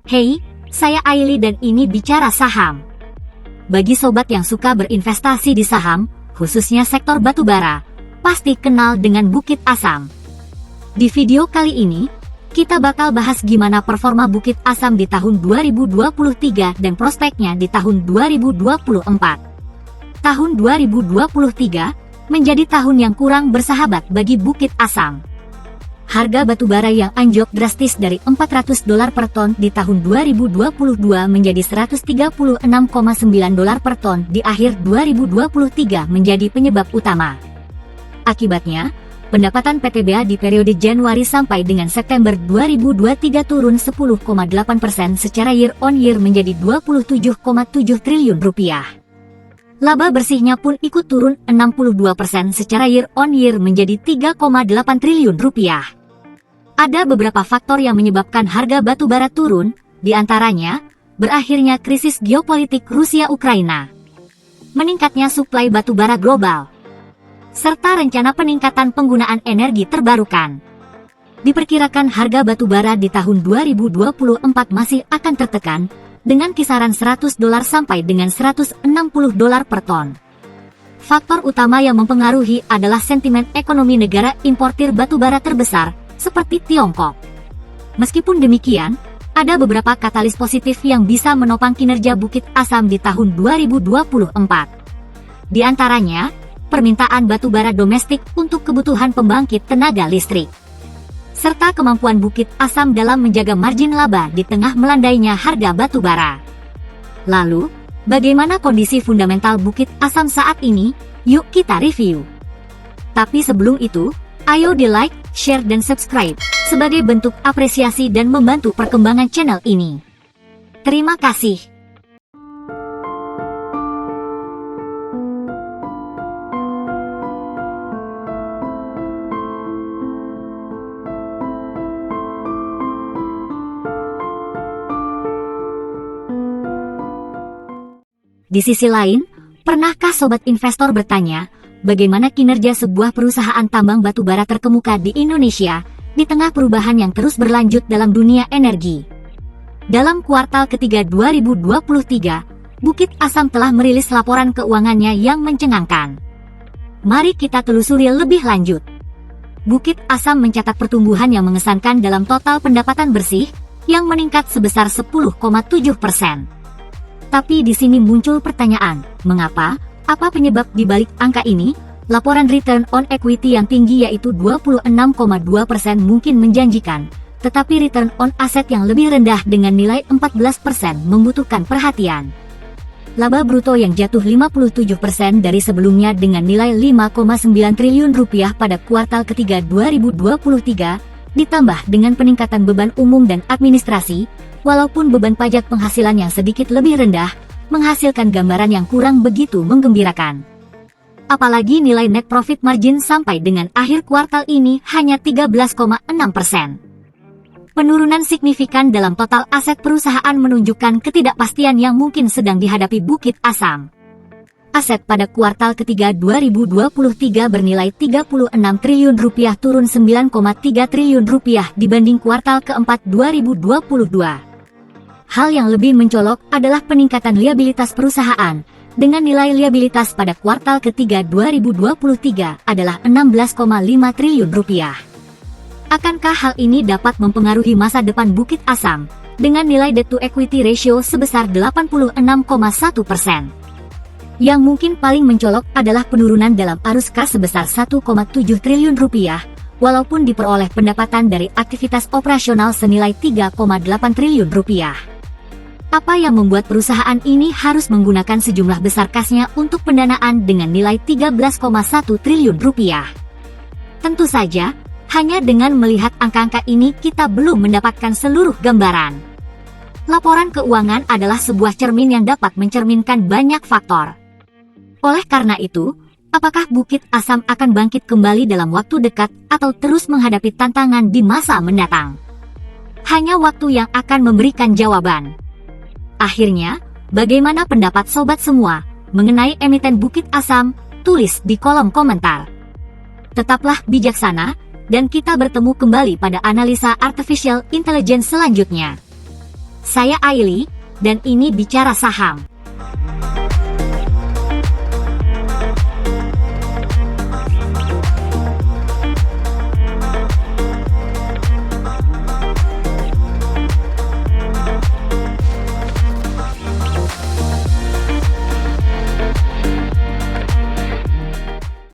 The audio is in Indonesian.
Hey, saya Aili dan ini Bicara Saham. Bagi sobat yang suka berinvestasi di saham, khususnya sektor batubara, pasti kenal dengan Bukit Asam. Di video kali ini, kita bakal bahas gimana performa Bukit Asam di tahun 2023 dan prospeknya di tahun 2024. Tahun 2023 menjadi tahun yang kurang bersahabat bagi Bukit Asam. Harga batubara yang anjlok drastis dari $400 per ton di tahun 2022 menjadi $136,9 per ton di akhir 2023 menjadi penyebab utama. Akibatnya, pendapatan PTBA di periode Januari sampai dengan September 2023 turun 10,8% secara year on year menjadi Rp27,7 triliun. Laba bersihnya pun ikut turun 62% secara year on year menjadi Rp3,8 triliun. Ada beberapa faktor yang menyebabkan harga batubara turun, diantaranya, berakhirnya krisis geopolitik Rusia-Ukraina, meningkatnya suplai batubara global, serta rencana peningkatan penggunaan energi terbarukan. Diperkirakan harga batubara di tahun 2024 masih akan tertekan, dengan kisaran $100 sampai dengan $160 per ton. Faktor utama yang mempengaruhi adalah sentimen ekonomi negara importir batubara terbesar, seperti Tiongkok. Meskipun demikian, ada beberapa katalis positif yang bisa menopang kinerja Bukit Asam di tahun 2024. Di antaranya, permintaan batubara domestik untuk kebutuhan pembangkit tenaga listrik, serta kemampuan Bukit Asam dalam menjaga margin laba di tengah melandainya harga batubara. Lalu, bagaimana kondisi fundamental Bukit Asam saat ini? Yuk kita review. Tapi sebelum itu, ayo di like, share dan subscribe, sebagai bentuk apresiasi dan membantu perkembangan channel ini. Terima kasih. Di sisi lain, pernahkah sobat investor bertanya, bagaimana kinerja sebuah perusahaan tambang batubara terkemuka di Indonesia, di tengah perubahan yang terus berlanjut dalam dunia energi? Dalam kuartal ketiga 2023, Bukit Asam telah merilis laporan keuangannya yang mencengangkan. Mari kita telusuri lebih lanjut. Bukit Asam mencatat pertumbuhan yang mengesankan dalam total pendapatan bersih, yang meningkat sebesar 10,7%. Tapi di sini muncul pertanyaan, mengapa? Apa penyebab di balik angka ini? Laporan return on equity yang tinggi yaitu 26,2% mungkin menjanjikan, tetapi return on asset yang lebih rendah dengan nilai 14% membutuhkan perhatian. Laba bruto yang jatuh 57% dari sebelumnya dengan nilai Rp5,9 triliun pada kuartal ketiga 2023, ditambah dengan peningkatan beban umum dan administrasi, walaupun beban pajak penghasilan yang sedikit lebih rendah, menghasilkan gambaran yang kurang begitu menggembirakan. Apalagi nilai net profit margin sampai dengan akhir kuartal ini hanya 13,6%. Penurunan signifikan dalam total aset perusahaan menunjukkan ketidakpastian yang mungkin sedang dihadapi Bukit Asam. Aset pada kuartal ketiga 2023 bernilai Rp36 triliun turun Rp9,3 triliun dibanding kuartal keempat 2022. Hal yang lebih mencolok adalah peningkatan liabilitas perusahaan, dengan nilai liabilitas pada kuartal ketiga 2023 adalah Rp16,5 triliun. Akankah hal ini dapat mempengaruhi masa depan Bukit Asam, dengan nilai debt to equity ratio sebesar 86,1%? Yang mungkin paling mencolok adalah penurunan dalam arus kas sebesar Rp1,7 triliun, walaupun diperoleh pendapatan dari aktivitas operasional senilai Rp3,8 triliun. Apa yang membuat perusahaan ini harus menggunakan sejumlah besar kasnya untuk pendanaan dengan nilai Rp13,1 triliun? Tentu saja, hanya dengan melihat angka-angka ini kita belum mendapatkan seluruh gambaran. Laporan keuangan adalah sebuah cermin yang dapat mencerminkan banyak faktor. Oleh karena itu, apakah Bukit Asam akan bangkit kembali dalam waktu dekat atau terus menghadapi tantangan di masa mendatang? Hanya waktu yang akan memberikan jawaban. Akhirnya, bagaimana pendapat sobat semua mengenai emiten Bukit Asam? Tulis di kolom komentar. Tetaplah bijaksana, dan kita bertemu kembali pada analisa artificial intelligence selanjutnya. Saya Aili, dan ini Bicara Saham.